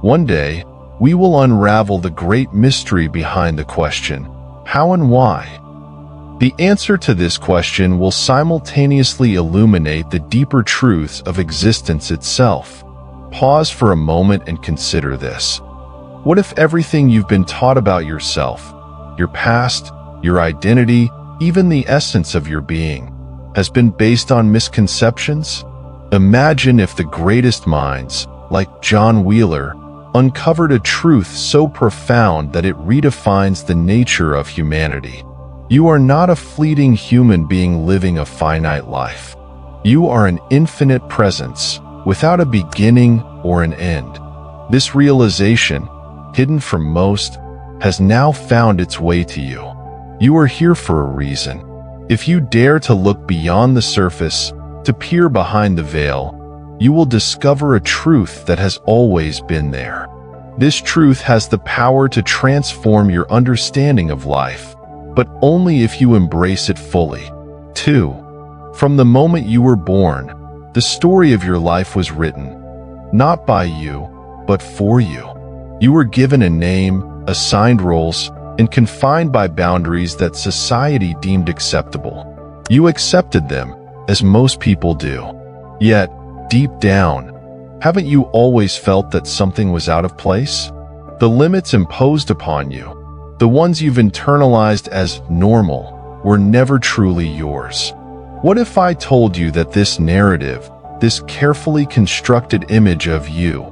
One day, we will unravel the great mystery behind the question, how and why? The answer to this question will simultaneously illuminate the deeper truths of existence itself. Pause for a moment and consider this. What if everything you've been taught about yourself, your past, your identity, even the essence of your being, has been based on misconceptions? Imagine if the greatest minds, like John Wheeler, uncovered a truth so profound that it redefines the nature of humanity. You are not a fleeting human being living a finite life. You are an infinite presence, without a beginning or an end. This realization, hidden from most, has now found its way to you. You are here for a reason. If you dare to look beyond the surface, to peer behind the veil, you will discover a truth that has always been there. This truth has the power to transform your understanding of life, but only if you embrace it fully. 2. From the moment you were born, the story of your life was written, not by you, but for you. You were given a name, assigned roles, and confined by boundaries that society deemed acceptable. You accepted them, as most people do. Yet, deep down, haven't you always felt that something was out of place? The limits imposed upon you, the ones you've internalized as normal, were never truly yours. What if I told you that this narrative, this carefully constructed image of you,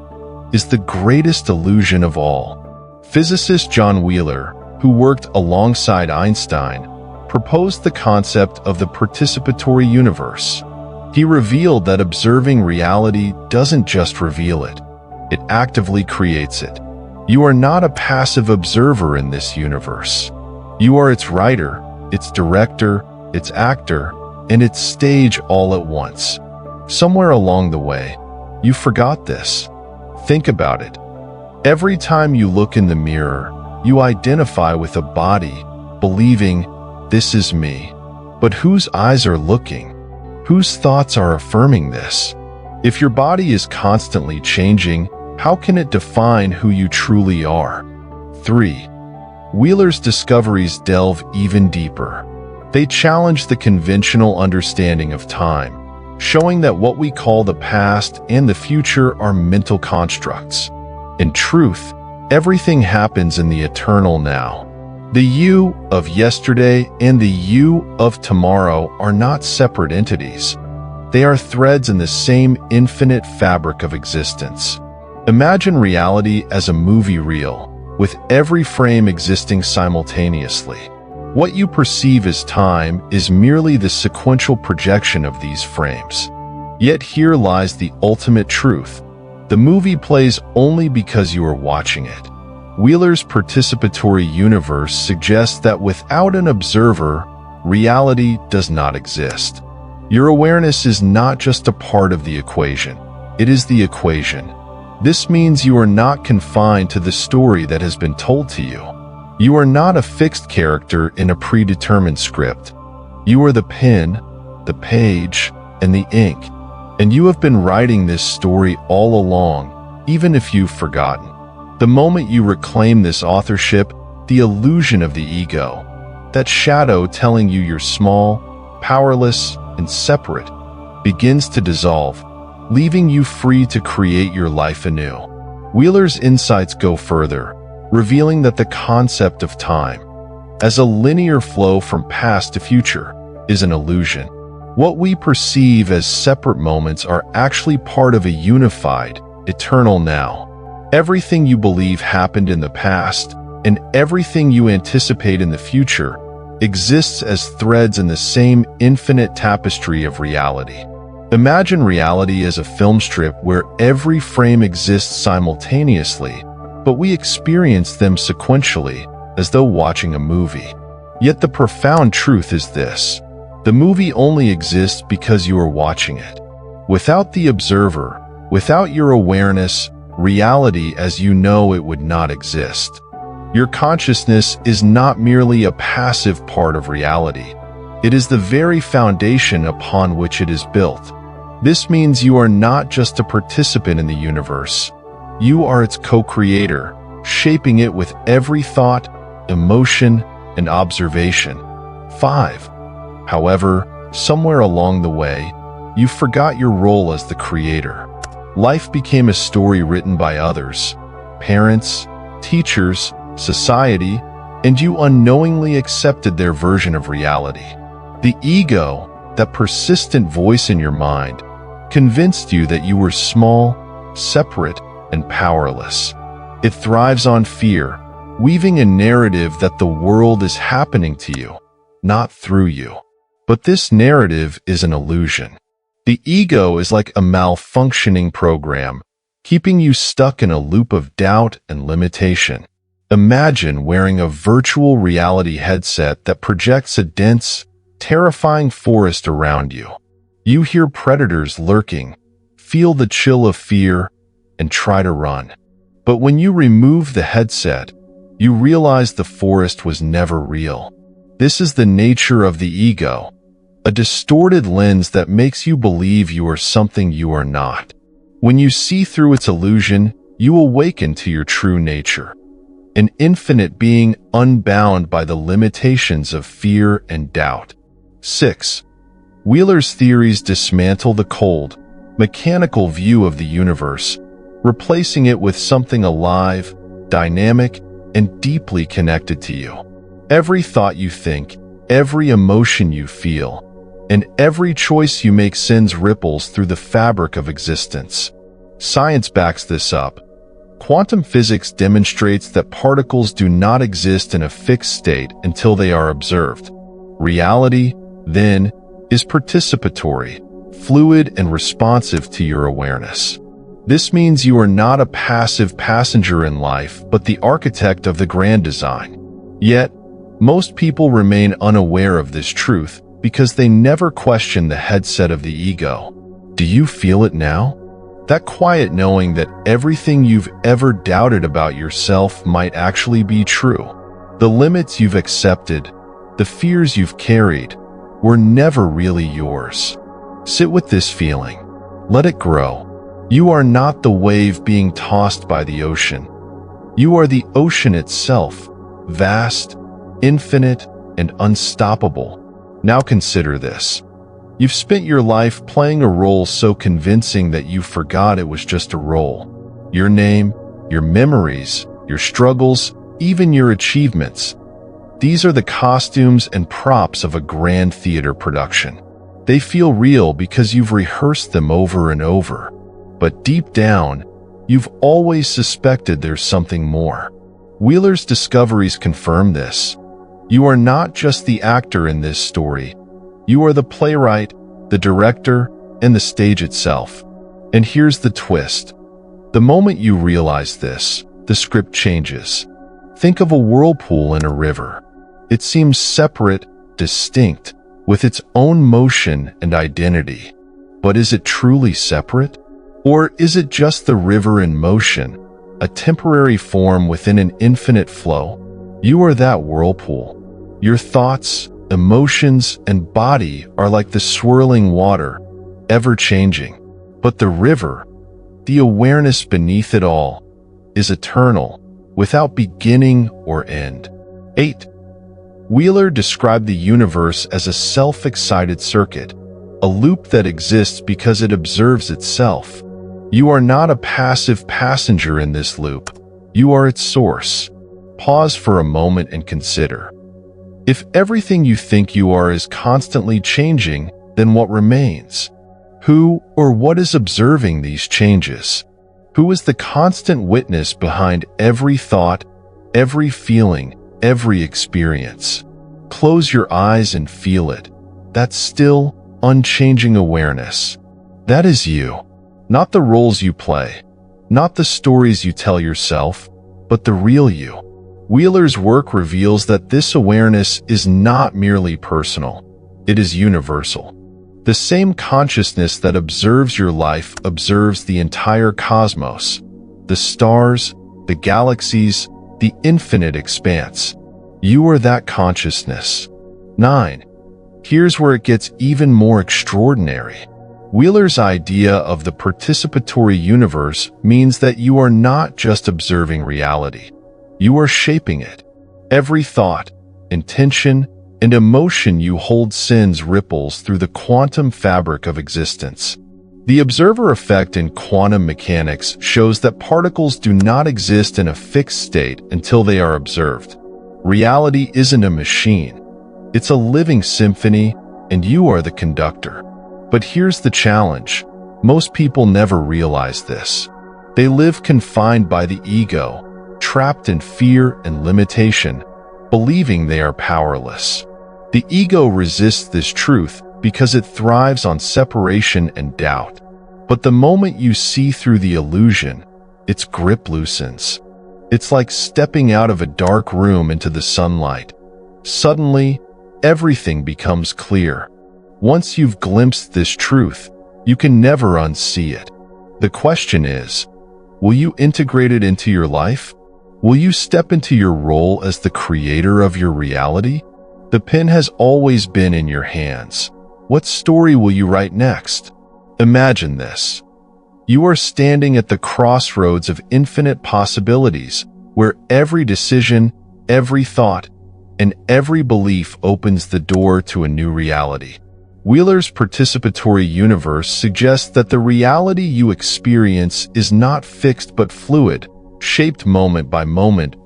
is the greatest illusion of all? Physicist John Wheeler, who worked alongside Einstein, proposed the concept of the participatory universe. He revealed that observing reality doesn't just reveal it, it actively creates it. You are not a passive observer in this universe. You are its writer, its director, its actor, and its stage all at once. Somewhere along the way, you forgot this. Think about it. Every time you look in the mirror, you identify with a body, believing, this is me. But whose eyes are looking? Whose thoughts are affirming this? If your body is constantly changing, how can it define who you truly are? 3. Wheeler's discoveries delve even deeper. They challenge the conventional understanding of time, showing that what we call the past and the future are mental constructs. In truth, everything happens in the eternal now. The you of yesterday and the you of tomorrow are not separate entities. They are threads in the same infinite fabric of existence. Imagine reality as a movie reel, with every frame existing simultaneously. What you perceive as time is merely the sequential projection of these frames. Yet here lies the ultimate truth. The movie plays only because you are watching it. Wheeler's participatory universe suggests that without an observer, reality does not exist. Your awareness is not just a part of the equation. It is the equation. This means you are not confined to the story that has been told to you. You are not a fixed character in a predetermined script. You are the pen, the page, and the ink, and you have been writing this story all along, even if you've forgotten. The moment you reclaim this authorship, the illusion of the ego, that shadow telling you you're small, powerless, and separate, begins to dissolve, leaving you free to create your life anew. Wheeler's insights go further, revealing that the concept of time, as a linear flow from past to future, is an illusion. What we perceive as separate moments are actually part of a unified, eternal now. Everything you believe happened in the past, and everything you anticipate in the future, exists as threads in the same infinite tapestry of reality. Imagine reality as a film strip where every frame exists simultaneously, but we experience them sequentially, as though watching a movie. Yet the profound truth is this: the movie only exists because you are watching it. Without the observer, without your awareness, reality as you know it would not exist. Your consciousness is not merely a passive part of reality. It is the very foundation upon which it is built. This means you are not just a participant in the universe. You are its co-creator, shaping it with every thought, emotion, and observation. 5. However, somewhere along the way, you forgot your role as the creator. Life became a story written by others, parents, teachers, society, and you unknowingly accepted their version of reality. The ego, that persistent voice in your mind, convinced you that you were small, separate, and powerless. It thrives on fear, weaving a narrative that the world is happening to you, not through you. But this narrative is an illusion. The ego is like a malfunctioning program, keeping you stuck in a loop of doubt and limitation. Imagine wearing a virtual reality headset that projects a dense, terrifying forest around you. You hear predators lurking, feel the chill of fear, and try to run. But when you remove the headset, you realize the forest was never real. This is the nature of the ego, a distorted lens that makes you believe you are something you are not. When you see through its illusion, you awaken to your true nature, an infinite being unbound by the limitations of fear and doubt. 6. Wheeler's theories dismantle the cold, mechanical view of the universe, replacing it with something alive, dynamic, and deeply connected to you. Every thought you think, every emotion you feel, and every choice you make sends ripples through the fabric of existence. Science backs this up. Quantum physics demonstrates that particles do not exist in a fixed state until they are observed. Reality, then, is participatory, fluid, and responsive to your awareness. This means you are not a passive passenger in life, but the architect of the grand design. Yet, most people remain unaware of this truth because they never question the headset of the ego. Do you feel it now? That quiet knowing that everything you've ever doubted about yourself might actually be true. The limits you've accepted, the fears you've carried, were never really yours. Sit with this feeling. Let it grow. You are not the wave being tossed by the ocean. You are the ocean itself, vast, infinite, and unstoppable. Now consider this. You've spent your life playing a role so convincing that you forgot it was just a role. Your name, your memories, your struggles, even your achievements. These are the costumes and props of a grand theater production. They feel real because you've rehearsed them over and over. But deep down, you've always suspected there's something more. Wheeler's discoveries confirm this. You are not just the actor in this story. You are the playwright, the director, and the stage itself. And here's the twist. The moment you realize this, the script changes. Think of a whirlpool in a river. It seems separate, distinct, with its own motion and identity. But is it truly separate? Or is it just the river in motion, a temporary form within an infinite flow? You are that whirlpool. Your thoughts, emotions, and body are like the swirling water, ever-changing. But the river, the awareness beneath it all, is eternal, without beginning or end. 8. Wheeler described the universe as a self-excited circuit, a loop that exists because it observes itself. You are not a passive passenger in this loop. You are its source. Pause for a moment and consider. If everything you think you are is constantly changing, then what remains? Who or what is observing these changes? Who is the constant witness behind every thought, every feeling, every experience? Close your eyes and feel it. That still, unchanging awareness. That is you. Not the roles you play, not the stories you tell yourself, but the real you. Wheeler's work reveals that this awareness is not merely personal, it is universal. The same consciousness that observes your life observes the entire cosmos, the stars, the galaxies, the infinite expanse. You are that consciousness. 9. Here's where it gets even more extraordinary. Wheeler's idea of the participatory universe means that you are not just observing reality. You are shaping it. Every thought, intention, and emotion you hold sends ripples through the quantum fabric of existence. The observer effect in quantum mechanics shows that particles do not exist in a fixed state until they are observed. Reality isn't a machine. It's a living symphony, and you are the conductor. But here's the challenge. Most people never realize this. They live confined by the ego, trapped in fear and limitation, believing they are powerless. The ego resists this truth because it thrives on separation and doubt. But the moment you see through the illusion, its grip loosens. It's like stepping out of a dark room into the sunlight. Suddenly, everything becomes clear. Once you've glimpsed this truth, you can never unsee it. The question is, will you integrate it into your life? Will you step into your role as the creator of your reality? The pen has always been in your hands. What story will you write next? Imagine this. You are standing at the crossroads of infinite possibilities, where every decision, every thought, and every belief opens the door to a new reality. Wheeler's participatory universe suggests that the reality you experience is not fixed but fluid, shaped moment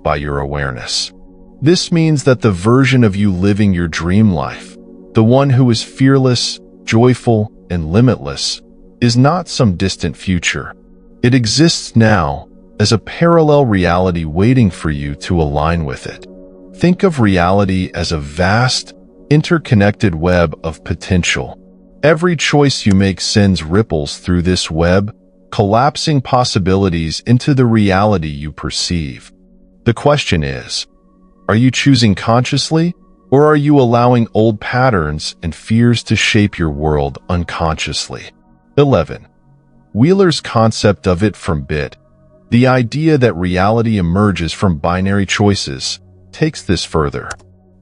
by your awareness. This means that the version of you living your dream life, the one who is fearless, joyful, and limitless, is not some distant future. It exists now as a parallel reality waiting for you to align with it. Think of reality as a vast, interconnected web of potential. Every choice you make sends ripples through this web, collapsing possibilities into the reality you perceive. The question is, are you choosing consciously, or are you allowing old patterns and fears to shape your world unconsciously? 11. Wheeler's concept of it from bit, the idea that reality emerges from binary choices, takes this further.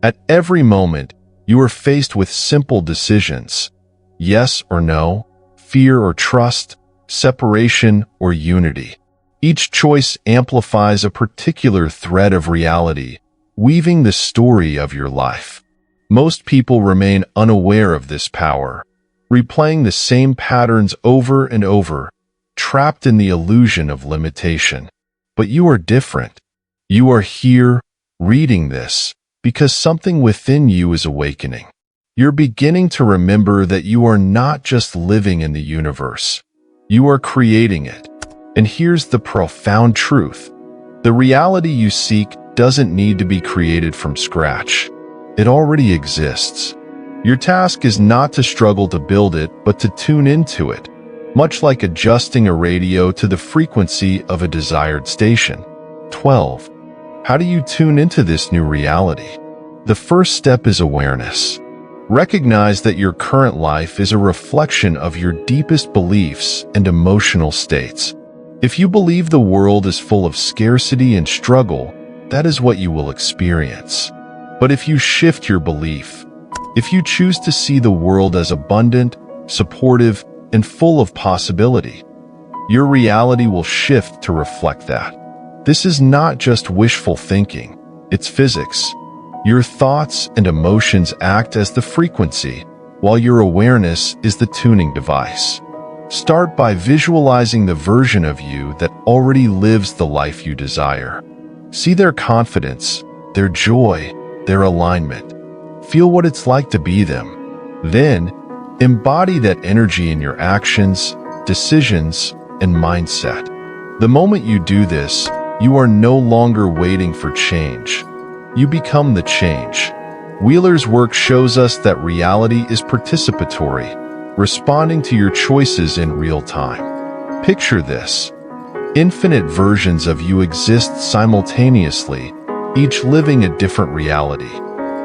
At every moment, you are faced with simple decisions: yes or no, fear or trust, separation or unity. Each choice amplifies a particular thread of reality, weaving the story of your life. Most people remain unaware of this power, replaying the same patterns over and over, trapped in the illusion of limitation. But you are different. You are here, reading this, because something within you is awakening. You're beginning to remember that you are not just living in the universe. You are creating it. And here's the profound truth. The reality you seek doesn't need to be created from scratch. It already exists. Your task is not to struggle to build it, but to tune into it, much like adjusting a radio to the frequency of a desired station. 12. How do you tune into this new reality? The first step is awareness. Recognize that your current life is a reflection of your deepest beliefs and emotional states. If you believe the world is full of scarcity and struggle, that is what you will experience. But if you shift your belief, if you choose to see the world as abundant, supportive, and full of possibility, your reality will shift to reflect that. This is not just wishful thinking, it's physics. Your thoughts and emotions act as the frequency, while your awareness is the tuning device. Start by visualizing the version of you that already lives the life you desire. See their confidence, their joy, their alignment. Feel what it's like to be them. Then, embody that energy in your actions, decisions, and mindset. The moment you do this, you are no longer waiting for change. You become the change. Wheeler's work shows us that reality is participatory, responding to your choices in real time. Picture this. Infinite versions of you exist simultaneously, each living a different reality.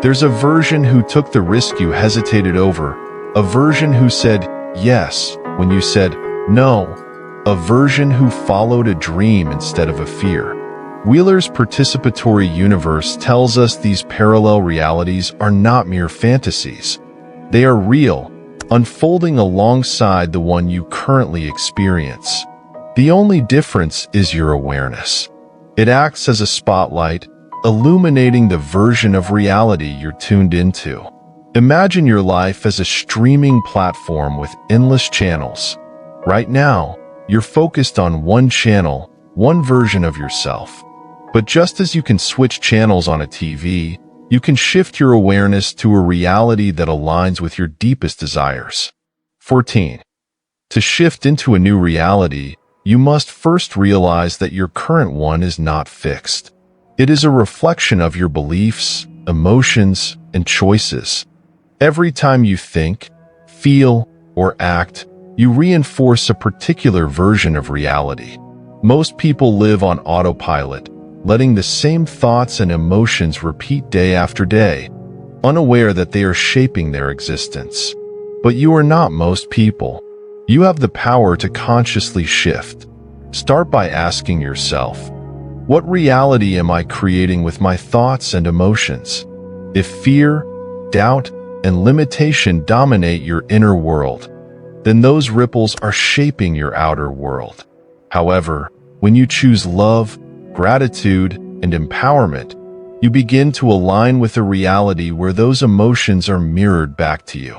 There's a version who took the risk you hesitated over, a version who said yes when you said no, a version who followed a dream instead of a fear. Wheeler's participatory universe tells us these parallel realities are not mere fantasies. They are real, unfolding alongside the one you currently experience. The only difference is your awareness. It acts as a spotlight, illuminating the version of reality you're tuned into. Imagine your life as a streaming platform with endless channels. Right now, you're focused on one channel, one version of yourself. But just as you can switch channels on a TV, you can shift your awareness to a reality that aligns with your deepest desires. 14. To shift into a new reality, you must first realize that your current one is not fixed. It is a reflection of your beliefs, emotions, and choices. Every time you think, feel, or act, you reinforce a particular version of reality. Most people live on autopilot, letting the same thoughts and emotions repeat day after day, unaware that they are shaping their existence. But you are not most people. You have the power to consciously shift. Start by asking yourself, what reality am I creating with my thoughts and emotions? If fear, doubt, and limitation dominate your inner world, then those ripples are shaping your outer world. However, when you choose love, gratitude, and empowerment, you begin to align with a reality where those emotions are mirrored back to you.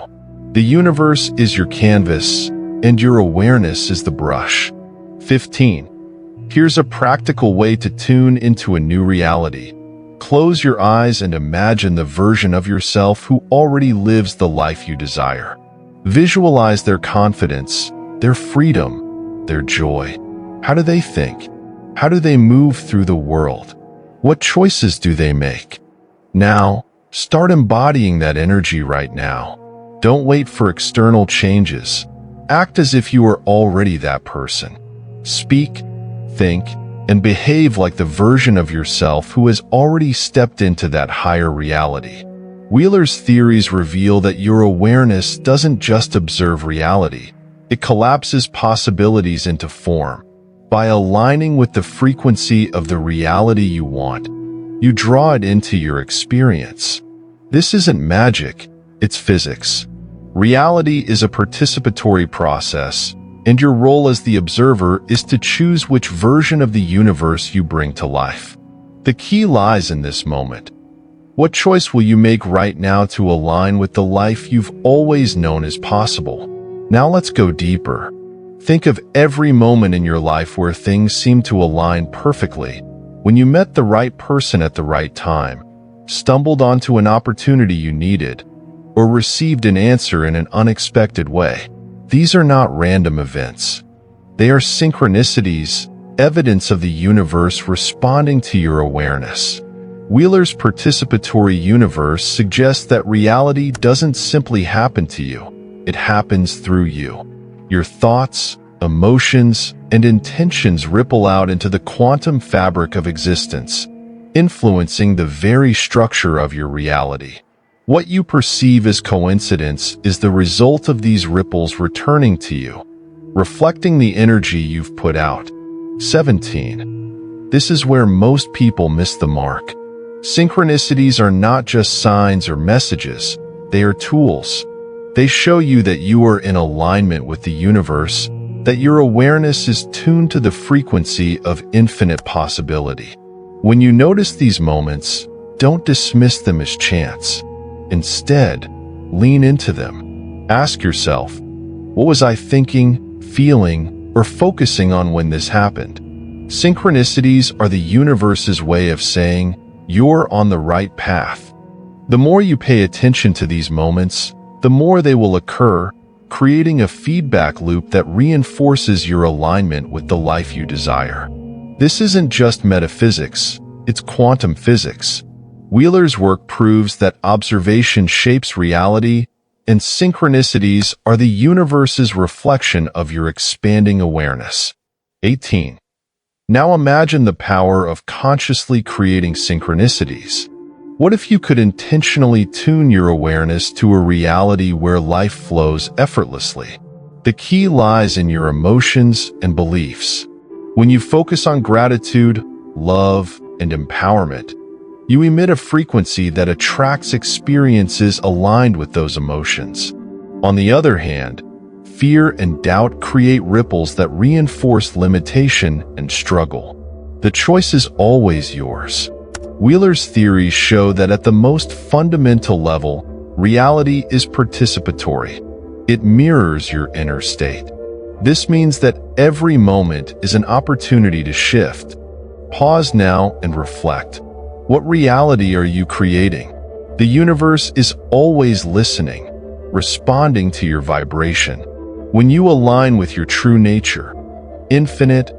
The universe is your canvas, and your awareness is the brush. 15. Here's a practical way to tune into a new reality. Close your eyes and imagine the version of yourself who already lives the life you desire. Visualize their confidence, their freedom, their joy. How do they think? How do they move through the world? What choices do they make? Now, start embodying that energy right now. Don't wait for external changes. Act as if you are already that person. Speak, think, and behave like the version of yourself who has already stepped into that higher reality. Wheeler's theories reveal that your awareness doesn't just observe reality, it collapses possibilities into form. By aligning with the frequency of the reality you want, you draw it into your experience. This isn't magic, it's physics. Reality is a participatory process, and your role as the observer is to choose which version of the universe you bring to life. The key lies in this moment. What choice will you make right now to align with the life you've always known is possible? Now let's go deeper. Think of every moment in your life where things seem to align perfectly. When you met the right person at the right time, stumbled onto an opportunity you needed, or received an answer in an unexpected way. These are not random events. They are synchronicities, evidence of the universe responding to your awareness. Wheeler's participatory universe suggests that reality doesn't simply happen to you, it happens through you. Your thoughts, emotions, and intentions ripple out into the quantum fabric of existence, influencing the very structure of your reality. What you perceive as coincidence is the result of these ripples returning to you, reflecting the energy you've put out. 17. This is where most people miss the mark. Synchronicities are not just signs or messages, they are tools. They show you that you are in alignment with the universe, that your awareness is tuned to the frequency of infinite possibility. When you notice these moments, don't dismiss them as chance. Instead, lean into them. Ask yourself, what was I thinking, feeling, or focusing on when this happened? Synchronicities are the universe's way of saying, you're on the right path. The more you pay attention to these moments, the more they will occur, creating a feedback loop that reinforces your alignment with the life you desire. This isn't just metaphysics, it's quantum physics. Wheeler's work proves that observation shapes reality, and synchronicities are the universe's reflection of your expanding awareness. 18. Now imagine the power of consciously creating synchronicities. What if you could intentionally tune your awareness to a reality where life flows effortlessly? The key lies in your emotions and beliefs. When you focus on gratitude, love, and empowerment, you emit a frequency that attracts experiences aligned with those emotions. On the other hand, fear and doubt create ripples that reinforce limitation and struggle. The choice is always yours. Wheeler's theories show that at the most fundamental level, reality is participatory. It mirrors your inner state. This means that every moment is an opportunity to shift. Pause now and reflect. What reality are you creating? The universe is always listening, responding to your vibration. When you align with your true nature, infinite,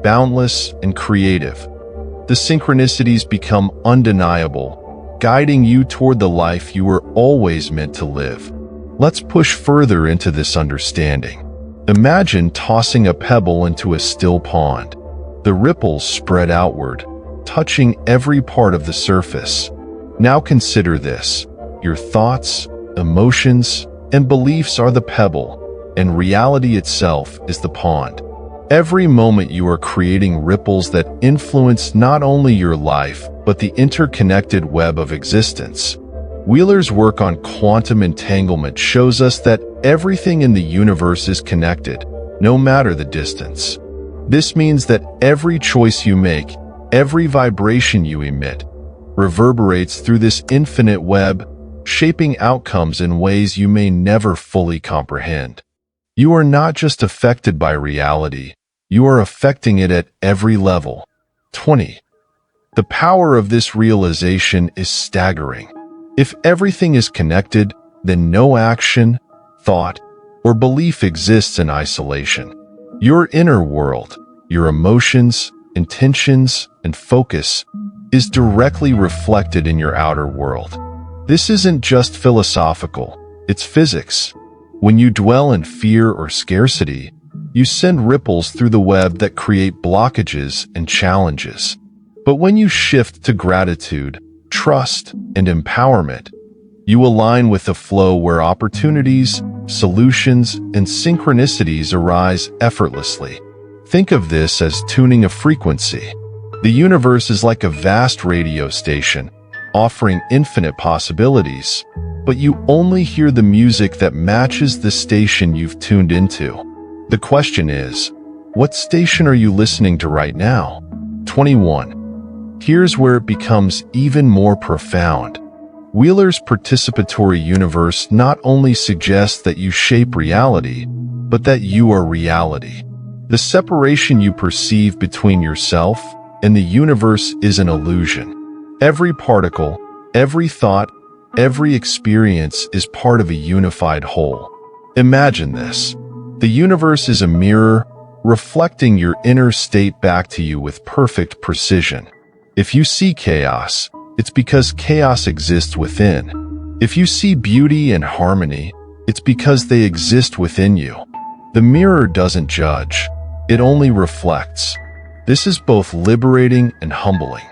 boundless, and creative, the synchronicities become undeniable, guiding you toward the life you were always meant to live. Let's push further into this understanding. Imagine tossing a pebble into a still pond. The ripples spread outward, touching every part of the surface. Now consider this. Your thoughts, emotions, and beliefs are the pebble, and reality itself is the pond. Every moment you are creating ripples that influence not only your life, but the interconnected web of existence. Wheeler's work on quantum entanglement shows us that everything in the universe is connected, no matter the distance. This means that every choice you make, every vibration you emit, reverberates through this infinite web, shaping outcomes in ways you may never fully comprehend. You are not just affected by reality, you are affecting it at every level. 20. The power of this realization is staggering. If everything is connected, then no action, thought, or belief exists in isolation. Your inner world, your emotions, intentions, and focus is directly reflected in your outer world. This isn't just philosophical, it's physics. When you dwell in fear or scarcity, you send ripples through the web that create blockages and challenges. But when you shift to gratitude, trust, and empowerment, you align with the flow where opportunities, solutions, and synchronicities arise effortlessly. Think of this as tuning a frequency. The universe is like a vast radio station, offering infinite possibilities, but you only hear the music that matches the station you've tuned into. The question is, what station are you listening to right now? 21. Here's where it becomes even more profound. Wheeler's participatory universe not only suggests that you shape reality, but that you are reality. The separation you perceive between yourself and the universe is an illusion. Every particle, every thought, every experience is part of a unified whole. Imagine this. The universe is a mirror, reflecting your inner state back to you with perfect precision. If you see chaos, it's because chaos exists within. If you see beauty and harmony, it's because they exist within you. The mirror doesn't judge, it only reflects. This is both liberating and humbling.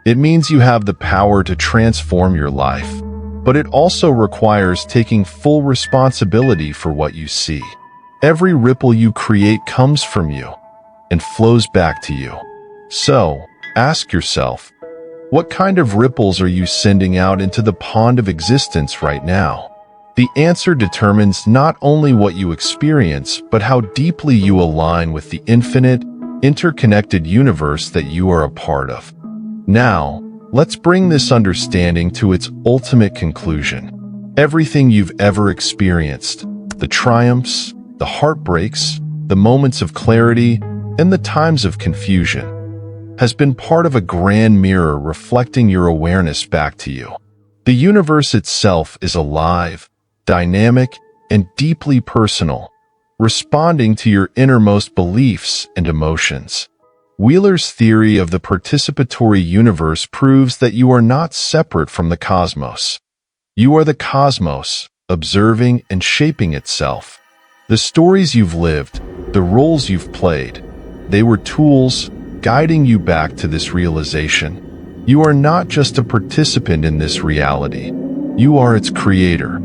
It means you have the power to transform your life, but it also requires taking full responsibility for what you see. Every ripple you create comes from you and flows back to you. So, ask yourself, what kind of ripples are you sending out into the pond of existence right now? The answer determines not only what you experience, but how deeply you align with the infinite, interconnected universe that you are a part of. Now, let's bring this understanding to its ultimate conclusion. Everything you've ever experienced, the triumphs, the heartbreaks, the moments of clarity, and the times of confusion, has been part of a grand mirror reflecting your awareness back to you. The universe itself is alive, dynamic, and deeply personal, responding to your innermost beliefs and emotions. Wheeler's theory of the participatory universe proves that you are not separate from the cosmos. You are the cosmos, observing and shaping itself. The stories you've lived, the roles you've played, they were tools guiding you back to this realization. You are not just a participant in this reality. You are its creator.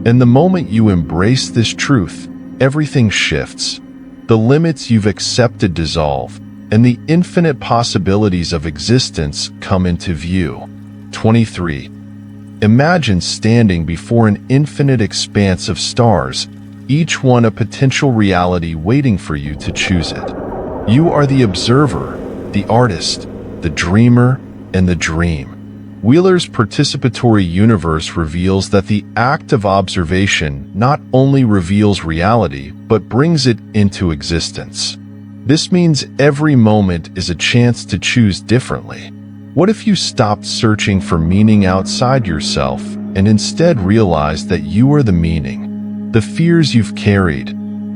And the moment you embrace this truth, everything shifts. The limits you've accepted dissolve, and the infinite possibilities of existence come into view. 23. Imagine standing before an infinite expanse of stars, each one a potential reality waiting for you to choose it. You are the observer, the artist, the dreamer, and the dream. Wheeler's participatory universe reveals that the act of observation not only reveals reality, but brings it into existence. This means every moment is a chance to choose differently. What if you stopped searching for meaning outside yourself and instead realized that you are the meaning? The fears you've carried,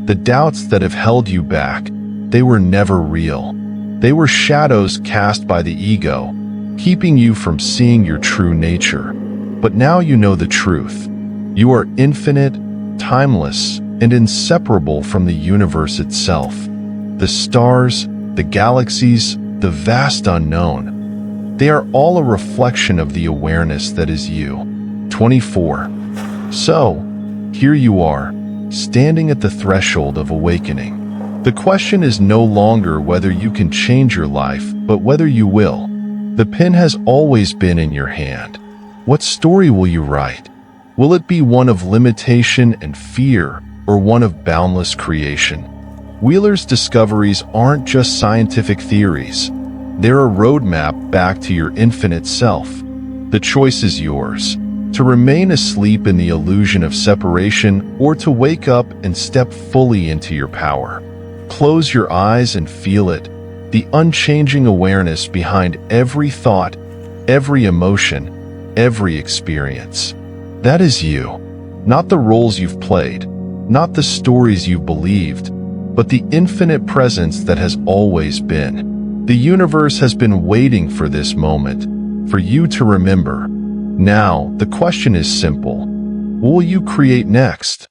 the doubts that have held you back, they were never real. They were shadows cast by the ego, keeping you from seeing your true nature. But now you know the truth. You are infinite, timeless, and inseparable from the universe itself. The stars, the galaxies, the vast unknown. They are all a reflection of the awareness that is you. 24. So, here you are, standing at the threshold of awakening. The question is no longer whether you can change your life, but whether you will. The pen has always been in your hand. What story will you write? Will it be one of limitation and fear, or one of boundless creation? Wheeler's discoveries aren't just scientific theories. They're a roadmap back to your infinite self. The choice is yours: to remain asleep in the illusion of separation, or to wake up and step fully into your power. Close your eyes and feel it. The unchanging awareness behind every thought, every emotion, every experience. That is you. Not the roles you've played, not the stories you've believed, but the infinite presence that has always been. The universe has been waiting for this moment, for you to remember. Now, the question is simple. What will you create next?